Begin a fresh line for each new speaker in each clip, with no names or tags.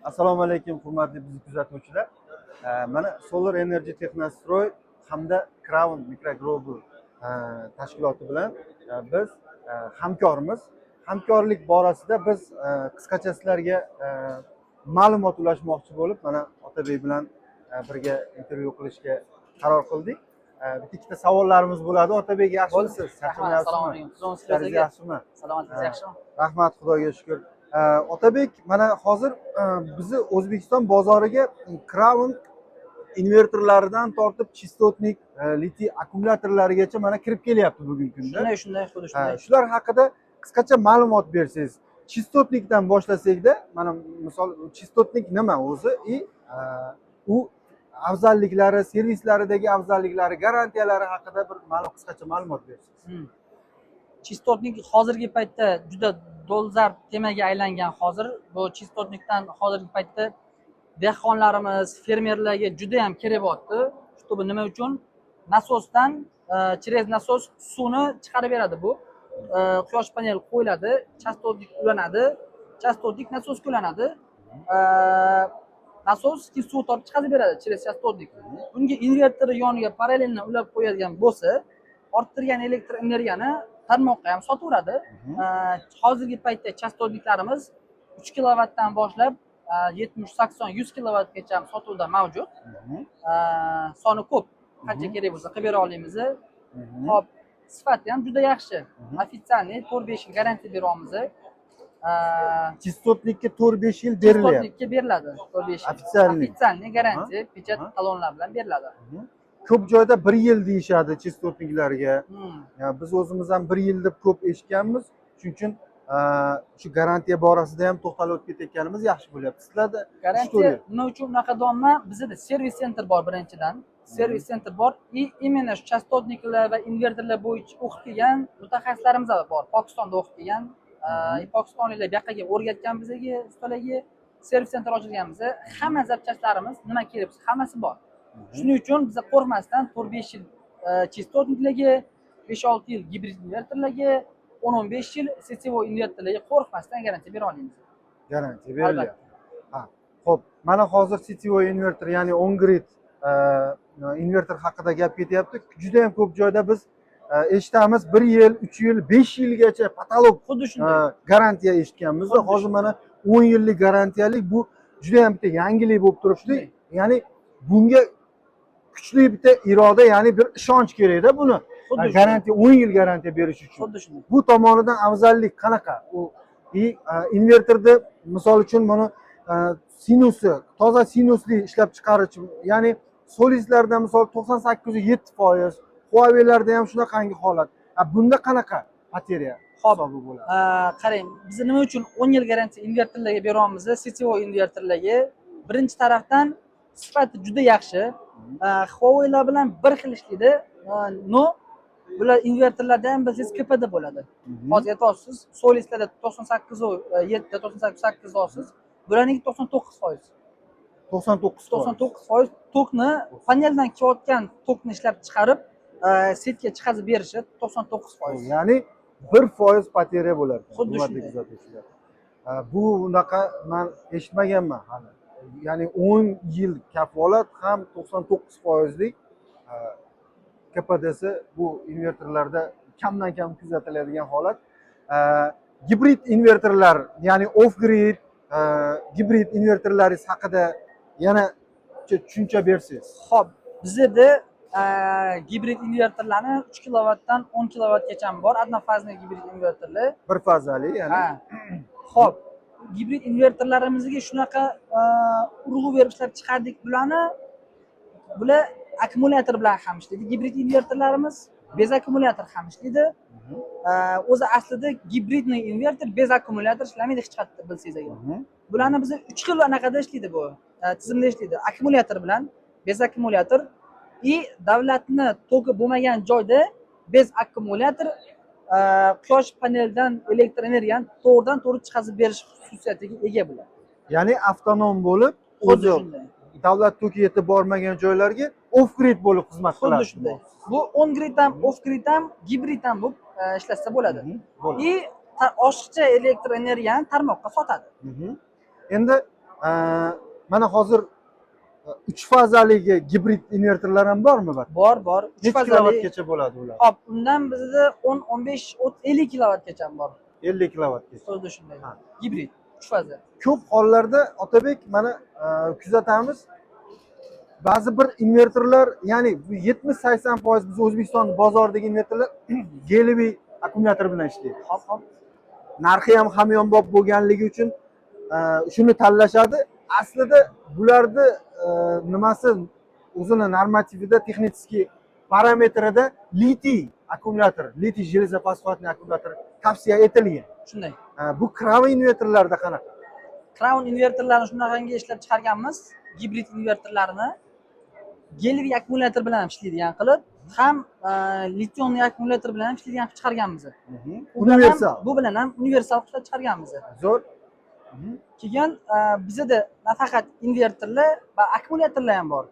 Assalomu alaykum hurmatli bizni kuzatuvchilar. Mana Solar Energy Texnostroy hamda Crown Microglobal tashkiloti bilan biz hamkormiz. Hamkorlik borasida biz qisqacha sizlarga ma'lumot ulashmoqchi bo'lib, mana Otabek bilan birga intervyu qilishga qaror qildik. Bitta ikkita savollarimiz bo'ladi. Otabek, yaxshimisiz?
Assalomu alaykum.
Sizlar yaxshimi?
Salomatingiz yaxshimi?
Rahmat, Xudoga shukr. Otabek, mana hozir bizni O'zbekiston bozoriga Crown invertorlaridan tortib chistotnik litiy akkumulyatorlarigacha mana kirib kelyapti bugungi kunda.
Shunday, xuddi shunday.
Shular haqida qisqacha ma'lumot bersangiz. Chistotnikdan boshlasak-da, mana misol chistotnik nima o'zi u afzalliklari, servislaridagi afzalliklari, garantiyalari haqida bir qisqacha ma'lumot bersangiz.
Chistotnik hozirgi paytda juda dolzarb temaga aylangan. Hozir bu chistotnikdan hozirgi paytda dehqonlarimiz, fermerlarga juda ham kerak bo'lyapti. Bu nima uchun? Nasosdan через nasos suvni chiqarib beradi bu. Quyosh paneli qo'yiladi, chastotnik ulanadi, chastotnik nasosga ulanadi. Nasos suv tortib chiqarib beradi через chastotnik. Bunga invertor yoniga parallelni ulab qo'yadigan bo'lsa, orttirgan elektr energiyani tarmoqqa ham sotaveradi. Hozirgi paytda chastotniklarimiz 3 kilovatdan boshlab 70, 80, 100 kilovatgacha sotuvda mavjud. Soni ko'p. Qancha kerak bo'lsa qilib bera olamiz. Hop, sifati ham juda yaxshi. Ofitsialniy 4-5 yil garantiya beryapmiz.
Chistotnikka 4-5 yil berilyapti.
Chistotnikka beriladi 4-5 yil. Ofitsialniy garantiya, pechat talonlar bilan beriladi.
Ko'p joyda 1 yil deyishadi chistotniklarga. Biz o'zimiz ham 1 yil deb ko'p eshitganmiz. Shuning uchun shu garantiya borasida ham to'xtalib o'tib ketayotganimiz yaxshi bo'lyapti. Sizlarda
garantiya nima uchun unaqa deyapman? Bizda servis center bor birinchidan. Servis center bor. Именно shu chastotniklar va invertorlar bo'yicha o'qib kelgan mutaxassislarimiz bor. Pokistonda o'qib kelgan. Pokistonliklar bu yoqqa o'rgatgan bizga ustalarga servis center ochganmiz. Hamma zapchastlarimiz nima kerak bo'lsa hammasi bor. Shuning uchun biz qo'rqmasdan 4-5 yil chistotniklarga, 5-6 yil gibrid invertorlarga, 10-15 yil sitsevoy invertorlarga qo'rqmasdan garantiya bera olamiz.
Garantiya beriladi. Xo'p, mana hozir sitsevoy invertor, ya'ni on grid invertor haqida gap ketyapti. Juda ham ko'p joyda biz eshitamiz 1 yil, 3 yil, 5 yilgacha patolog
xuddi shunday
garantiya eshitganmiz. Hozir mana 10 yillik garantiyalik, bu juda ham bitta yangilik bo'lib turibdi. Ya'ni bunga kuchli bitta iroda, ya'ni bir ishonch kerak-da buni. Garantiya 10 yil garantiya berish uchun.
Xuddi shunday.
Bu tomonidan afzallik qanaqa? U invertorda misol uchun buni sinusi, toza sinusli ishlab chiqarish, ya'ni solislarda misol 98-7%, Huawei'larda ham shunaqangi holat. Bunda qanaqa bateriya hisobi bo'ladi?
Qarang, biz nima uchun 10 yil garantiya invertorlarga beryapmiz? Sitsevoy invertorlarga birinchi tarafdan sifati juda yaxshi. Huawei'lar bilan bir xil ishlaydi. Bular invertorlarda ham bilsangiz KPD bo'ladi. Hozir aytasiz, solislarda 98-7, 98 olsiz, bularniki 99%. 99% tokni paneldan kelayotgan tokni ishlab chiqarib, setga chiqazib berishi 99%.
Ya'ni 1% bateriya bo'ladi.
Xuddi shunday.
Bu unaqa men eshitmaganman hali. Ya'ni 10 yil kafolat ham 99%lik KPD'si bu invertorlarda kamdan kam kuzatiladigan holat. Gibrid invertorlar, ya'ni off grid gibrid invertorlaringiz haqida yana tushuncha bersangiz.
Xo'p, bizda gibrid invertorlarni 3 kilovatdan 10 kilovatgacha bor. Однофазный gibrid invertorlar.
Bir fazali, ya'ni.
Xo'p, gibrid invertorlarimizga shunaqa urg'u berib ishlab chiqardik bularni. Bular akkumulyator bilan ham ishlaydi. Gibrid invertorlarimiz bez akkumulyator ham ishlaydi. O'zi aslida gibridniy invertor bez akkumulyator ishlamaydi hech qayerda bilsangiz agar. Bularni biz 3 xil anaqada ishlaydi bu. Tizimda ishlaydi. Akkumulyator bilan bez akkumulyator davlatni toki bo'lmagan joyda bez akkumulyator quyosh panelidan elektr energiyani to'g'ridan-to'g'ri chiqazib berish xususiyatiga ega bo'ladi.
Ya'ni avtonom bo'lib, o'zi davlat toki yetib bormagan joylarga off grid bo'lib xizmat qiladi.
Xuddi shunday. Bu on grid ham, off grid ham, gibrid ham bo'lib ishlatsa bo'ladi. oshiqcha elektr energiyani tarmoqqa sotadi.
Endi mana hozir 3 fazaligi gibrid invertorlar ham bormi?
Bor 3
Necha
fazali.
kilovatgacha bo'ladi ular?
Hop, undan bizda 10, 15, 50 kilovatgacha bor.
50 kilovatgacha.
Xuddi shunday. Gibrid 3 faza.
Ko'p hollarda Otabek mana kuzatamiz. Ba'zi bir invertorlar, ya'ni 70-80% biz O'zbekiston bozoridagi invertorlar Gelevi akkumulyator bilan ishlaydi.
Hop.
Narxi ham hamyonbop bo'lganligi uchun shuni tanlashadi. Aslida bularni nimasi o'zini normativida, texnический parametrida litiy akkumulyator, litiy железофосфатный akkumulyator tavsiya etilgan.
Shunday.
Bu Crown invertorlarda qanaqa?
Crown invertorlarni shunaqangi ishlab chiqarganmiz. Gibrid invertorlarini Gelevi akkumulyator bilan ham ishlaydigan qilib, ham litiy akkumulyator bilan ham ishlaydigan qilib chiqarganmiz.
Universal.
Bu bilan ham universal qilib chiqarganmiz.
Zo'r.
Keyin bizda nafaqat invertorlar va akkumulyatorlar ham bor.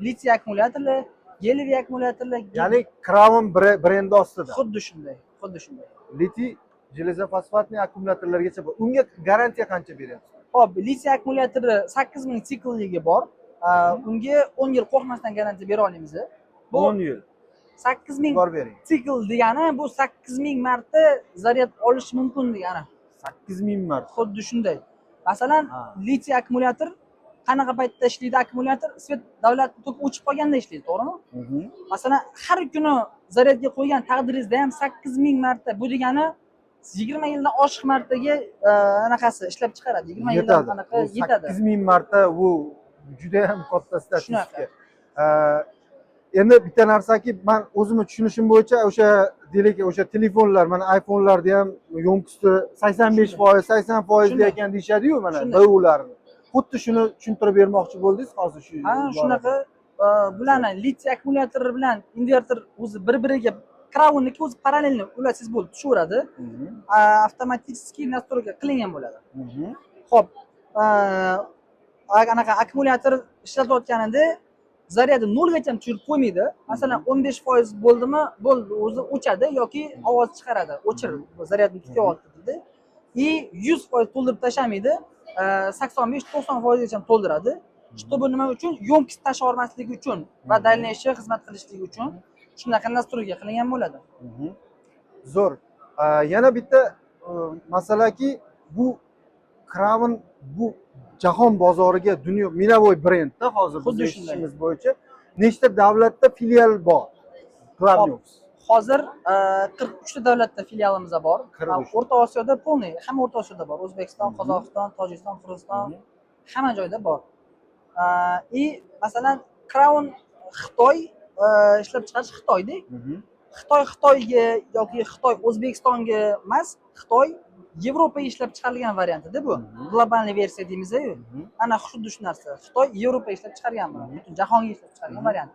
Litiy akkumulyatorlar, Gelevi akkumulyatorlar.
Ya'ni Crown brendi ostida.
Xuddi shunday.
Litiy железофосфатный akkumulyatorlargacha bor. Unga garantiya qancha beryapsiz?
Hop, litiy akkumulyatori 8000 siklligi bor. Unga 10 yil qo'rqmasdan garantiya bera olamiz. Bu
10 yil.
8000
bor bering.
sikl degani bu 8000 marta zaryad olish mumkin degani.
8000 marta.
Xuddi shunday. Masalan, litiy akkumulyator qanaqa paytda ishlaydi akkumulyator? Svet davlat tok o'chib qolganda ishlaydi, to'g'rimi? Masalan, har kuni zaryadga qo'ygan taqdiringizda ham 8000 marta, bu degani 20 yildan oshiq martaga anaqasi ishlab chiqaradi. 20 yildan anaqa yetadi.
8000 marta bu juda ham katta statistika. Endi bitta narsaki, men o'zimni tushunishim bo'yicha o'sha deylik, o'sha telefonlar, mana iPhone'larda ham yo'mkisi 85%, 80% ekan deyshadi-yu, mana BU'larni. Xuddi shuni tushuntirib bermoqchi bo'ldingiz hozir shu.
Ha, shunaqa. Bularni litiy akkumulyator bilan invertor o'zi bir-biriga Crown'niki o'zi parallelni ulasangiz bo'ldi, tushaveradi. Avtomatik настройка qilingan bo'ladi. Xo'p, anaqa akkumulyator ishlatayotganida zaryadi 0 gacha tushirib qo'ymaydi. Masalan, 15% bo'ldimi, bo'ldi, o'zi o'chadi yoki ovoz chiqaradi. O'chir, zaryadni tutyapti dedi. 100% to'ldirib tashlamaydi. 85-90% gacha to'ldiradi. Чтобы nima uchun? Yo'mkis tashavermasligi uchun va дальнейший xizmat qilishligi uchun shunaqa настройка qilingan bo'ladi.
Zo'r. Yana bitta masalaki, bu Crown bu jahon bozoriga dunyo minovoy brendda hozir biz eshitishimiz bo'yicha nechta davlatda filial bor?
Hozir 43 ta davlatda filialimiz bor. O'rta Osiyoda polniy, hamma O'rta Osiyoda bor. O'zbekiston, Qozog'iston, Tojikiston, Qirg'iziston, hamma joyda bor. Masalan, Crown Xitoy ishlab chiqarish Xitoyda. Xitoyga yoki Xitoy O'zbekistonga emas, Xitoy Yevropaga ishlab chiqarilgan variantida bu. Globalniy versiya deymiz-ku. Ana xuddi shu narsa. Xitoy Yevropaga ishlab chiqargan bu. Butun jahonga ishlab chiqargan variant.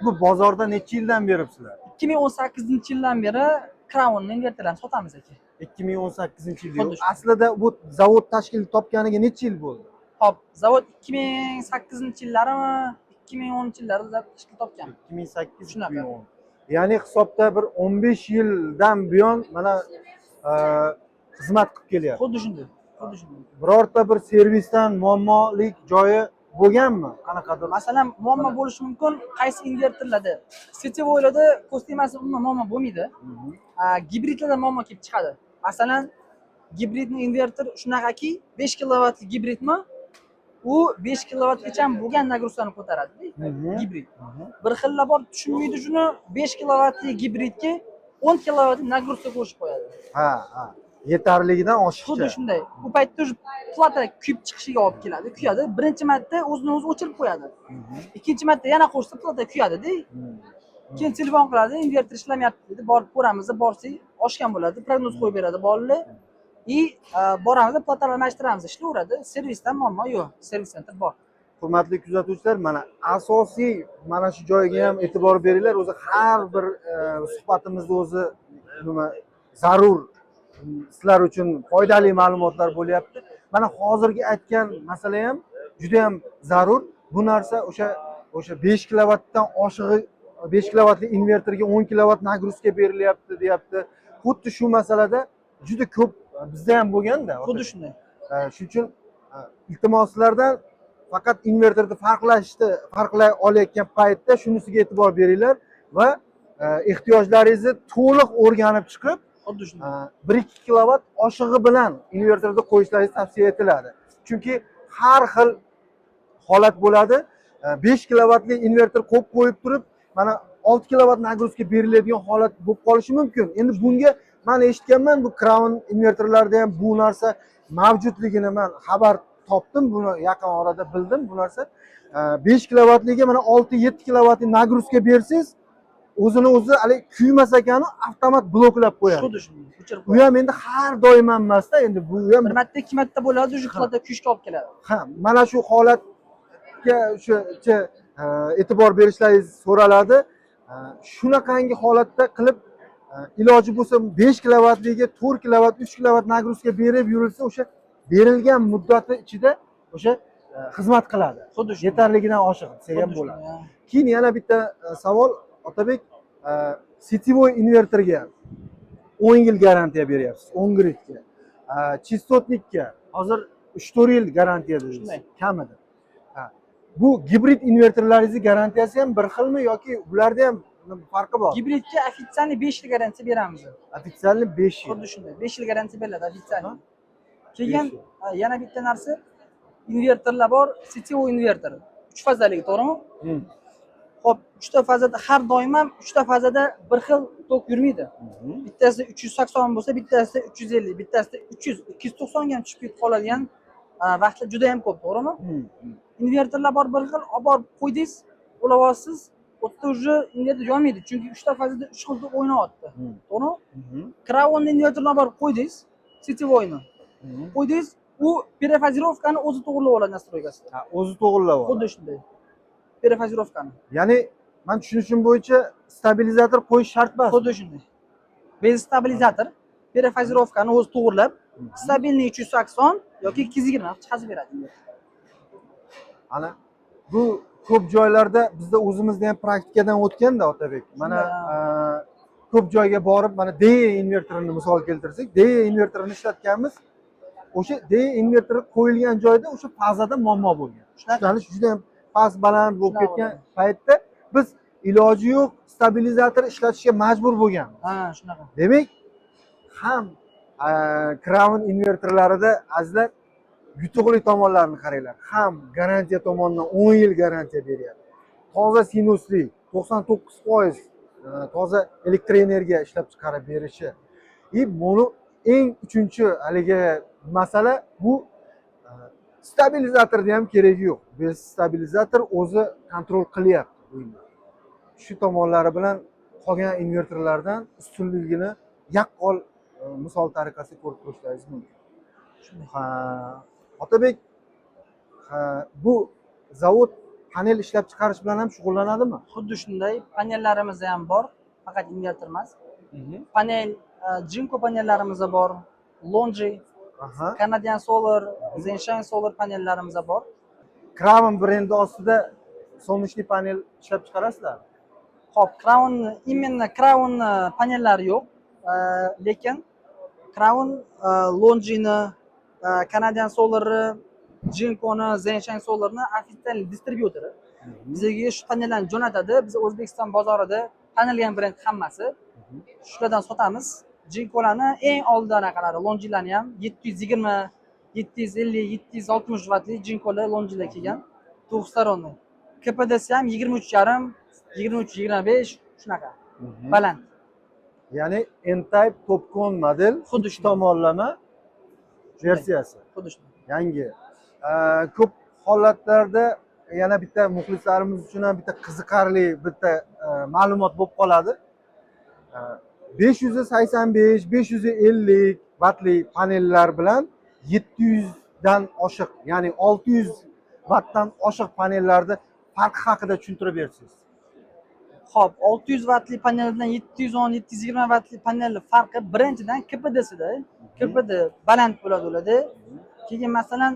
Bu bozorda necha yildan beri sizlar?
2018-yildan beri Crown invertorlarni sotamiz aka.
2018-yil. Aslida bu zavod tashkil topganiga necha yil bo'ldi?
Hop, zavod 2008-yillarimi, 2010-yillarda tashkil topgan.
2008-2010. Ya'ni hisobda bir 15 yildan buyon mana xizmat qilib kelyapti.
Xuddi shunday.
Birorta bir servisdan muammolik joyi bo'lganmi? Qanaqadir?
Masalan, muammo bo'lishi mumkin. Qaysi invertorlarda? Svetvoylarda ko'stimasi umuman muammo bo'lmaydi. Gibridlarda muammo kelib chiqadi. Masalan, gibridni invertor shunaqaki, 5 kilovatli gibridmi? U 5 kilovatgacha bo'lgan nagruzkani ko'taradi. Gibrid. Bir xilla bor, tushunmaydi shuni. 5 kilovatli gibridga 10 kilovatli nagruzka qo'shib qo'yadi.
Ha. Yetarligidan oshiqcha.
Xuddi shunday. Bu paytda plata kuyib chiqishiga olib keladi. Kuyadi. Birinchi marta o'zini o'zi o'chirib qo'yadi. Ikkinchi marta yana qo'shsa plata kuyadi-da. Keyin telefon qiladi, invertor ishlamayapti dedi. Borib ko'ramiz, borsak oshgan bo'ladi. Prognoz qo'yib beradi bolalar. Boramiz, platalarni almashtiramiz, ishlayveradi. Servisdan muammo yo'q. Servis senter bor.
Hurmatli kuzatuvchilar, mana asosiy mana shu joyga ham e'tibor beringlar. O'zi har bir suhbatimizda o'zi nima zarur sizlar uchun foydali ma'lumotlar bo'lyapti. Mana hozirgi aytgan masala ham juda ham zarur. Bu narsa o'sha 5 kilovatdan oshig'i 5 kilovatli invertorga 10 kilovat nagruzka berilyapti, deyapti. Xuddi shu masalada juda ko'p bizda ham bo'lganda.
Xuddi shunday.
Shuning uchun iltimoslardan faqat invertorni farqlay olayotgan paytda shunisiga e'tibor beringlar va ehtiyojlaringizni to'liq o'rganib chiqib,
xuddi shunday.
1-2 kilovat oshig'i bilan invertorda qo'yishlaringiz tavsiya etiladi. Chunki har xil holat bo'ladi. 5 kilovatli invertor qo'yib qo'yib turib, mana 6 kilovat nagruzka beriladigan holat bo'lib qolishi mumkin. Endi bunga men eshitganman, bu Crown invertorlarda ham bu narsa mavjudligini men xabar topdim, buni yaqin orada bildim bu narsa. 5 kilovatliga mana 6-7 kilovatli nagruzka bersangiz, o'zini o'zi hali kuymas ekani avtomat bloklab qo'yadi.
Xuddi shunday. O'chirib
Bu ham endi har doim emasda, endi bu ham
bir marta, ikki marta bo'ladi, shu holatda kuyishga olib keladi.
ha, mana shu holatga o'sha e'tibor berishlaringiz so'raladi. Shunaqangi holatda qilib iloji bo'lsa 5 kilovatliga 4 kilovat, 3 kilovat nagruzka berib yurilsa, o'sha berilgan muddati ichida o'sha xizmat qiladi.
Xuddi shunday.
Yetarligidan oshiq desa ham
Xuddi
bo'ladi.
shunday.
Keyin yana bitta savol, Otabek, sitvoy invertorga 10 yil garantiya beryapsiz, 10 gridga. Chistotnikka hozir 3-4 yil garantiya berasiz,
Shunday.
kamida. Bu gibrid invertorlaringizni garantiyasi ham bir xilmi yoki ularda ham farqi bor?
Gibridga ofitsialniy 5 yil garantiya beramiz.
Ofitsialniy 5 yil.
Xuddi shunday. 5 yil garantiya beriladi ofitsialniy. Keyin
5 yil.
yana bitta narsa, invertorlar bor, CTO invertor. 3 fazali, to'g'rimi? Xo'p, 3 ta fazada har doim ham 3 ta fazada bir xil tok yurmaydi. Bittasi 380 bo'lsa, bittasi 350, bittasi 300, 290 ga ham tushib ketib qoladigan vaqtlar juda ham ko'p, to'g'rimi? Invertorlar bor bir xil, olib borib qo'ydingiz, ulayapsiz, o'tda уже invertor yonmaydi, chunki 3 ta fazada 3 xil tok o'ynayapti. To'g'rimi? Crown invertorlar bor qo'ydingiz, CTO'ni. Qo'ydingiz, u перефазировкani o'zi to'g'irlab oladi настройкасida.
O'zi to'g'irlab oladi.
Xuddi shunday. Перефазировкani.
Ya'ni men tushunishim bo'yicha stabilizator qo'yish shart emas.
Xuddi shunday. Bez stabilizator перефазировкani o'zi to'g'irlab, stabilniy 380 yoki 220 chiqazib beradi.
Ana bu ko'p joylarda bizda o'zimizda ham praktikadan o'tganda Otabek. Mana ko'p joyga borib, mana DE invertorini misol keltirsak, DE invertorini ishlatganmiz. O'sha DE invertori qo'yilgan joyda o'sha fazada muammo bo'lgan. Ishlanish juda ham past baland bo'lib ketgan paytda biz iloji yo'q stabilizator ishlatishga majbur bo'lganmiz.
Ha, shunaqa.
Demak, ham Crown invertorlarida azizlar yutuqli tomonlarini qaranglar. Ham garantiya tomonidan 10 yil garantiya beryapti. Toza sinusli 99% toza elektroenergiya ishlab chiqarib berishi. Buni eng uchinchi haligi masala bu stabilizatorda ham keragi yo'q. Biz stabilizator o'zi kontrol qilyapti. Shu tomonlari bilan qolgan invertorlardan ustunligini yaqqol misol tariqasida ko'rib ko'rishlaringiz mumkin. Otabek, bu zavod panel ishlab chiqarish bilan ham shug'ullanadimi?
Xuddi shunday, panellarimiz ham bor, faqat invertor emas. Panel, Jinko panellarimiz bor, Longi, Canadian Solar, Zenshine Solar panellarimiz bor.
Crown brendi ostida solnechniy panel ishlab chiqarasizlar?
Xo'p, Crown, именно Crown panellari yo'q, lekin Crown, Longini, Canadian Solar'ni, Jinkoni, Zenshine Solar'ni ofitsial distribyutori bizga shu panellarni jo'natadi. Biz O'zbekiston bozorida tanilgan brend hammasi. Shulardan sotamiz. Jinkolarni eng oldinaqalari, Longilarni ham 720, 750, 760 wattli Jinkolar Longilar kelgan. To'g'ristaronni. KPDsi ham 23,5, 23-25 shunaqa. Baland.
Ya'ni N-Type Topcon model
Xuddi
shu tomonlama versiyasi.
Xuddi shunday.
Yangi. Ko'p holatlarda yana bitta muxlislarimiz uchun ham bitta qiziqarli bitta ma'lumot bo'lib qoladi. 585, 550 wattli panellar bilan 700 dan oshiq, ya'ni 600 wattdan oshiq panellarda farqi haqida tushuntirib bersangiz.
Xo'p, 600 wattli paneldan 710, 720 wattli panelning farqi birinchidan KPDsida. KPD baland bo'ladi ularda. Keyin masalan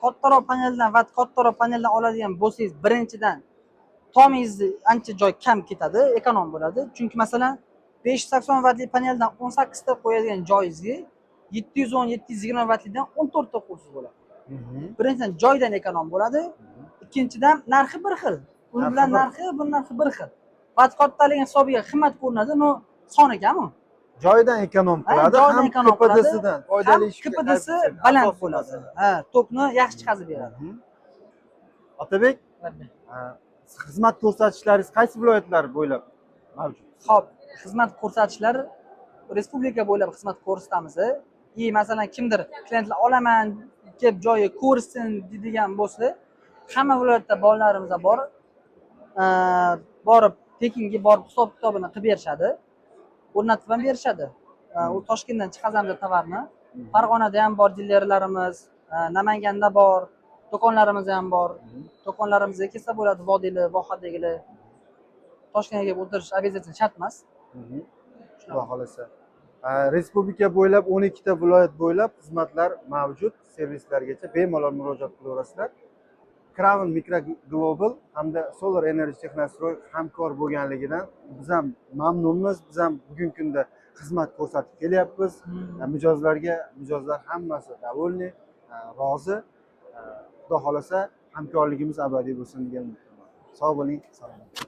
kattaroq paneldan va kattaroq paneldan oladigan bo'lsangiz, birinchidan tomingizni ancha joy kam ketadi, ekonom bo'ladi. Chunki masalan 580 wattli paneldan 18 ta qo'yadigan joyingizga 710, 720 wattlidan 14 ta qo'ysangiz bo'ladi. Birinchidan joydan ekonom bo'ladi, ikkinchidan narxi bir xil. Uni
Narxi
bilan
bir.
narxi, buni narxi bir xil. Pasportdagi hisobiga qimmat ko'rinadi, no soni kam u.
Joydan ekonom qiladi,
joydan
ham
ekonom qiladi,
KPDsidan
ham
foydali ishga
KPDsi
qaytib
baland
asosiy
bo'ladi.
masala.
Ha, tokni yaxshi chiqazib beradi.
Otabek, xizmat ko'rsatishlaringiz qaysi viloyatlar bo'ylab mavjud?
Xo'p, xizmat ko'rsatishlar respublika bo'ylab xizmat ko'rsatamiz. Masalan, kimdir klientlar olaman, kelib joyi ko'rsin deydigan bo'lsa, hamma viloyatda bolalarimiz bor. Borib tekinga borib hisob kitobini qilib berishadi. O'rnatib ham berishadi. U Toshkentdan chiqazamiz tovarni. Farg'onada ham bor dilerlarimiz, Namanganda bor, do'konlarimiz ham bor. Do'konlarimizga kelsa bo'ladi, vodiyli, vohadagilar. Toshkentga kelib o'tirish обязательно shart emas.
Xudo xolasa. Respublika bo'ylab 12 ta viloyat bo'ylab xizmatlar mavjud. Servislargacha bemalol murojaat qilaverasizlar. Crown Micro Global hamda Solar Energy Technostroy hamkor bo'lganligidan biz ham mamnunmiz. Biz ham bugungi kunda xizmat ko'rsatib kelyapmiz. Mijozlar hammasi довольны, rozi. Xudo xolasa hamkorligimiz abadiy bo'lsin degan umiddaman. Sog' bo'ling, salomat.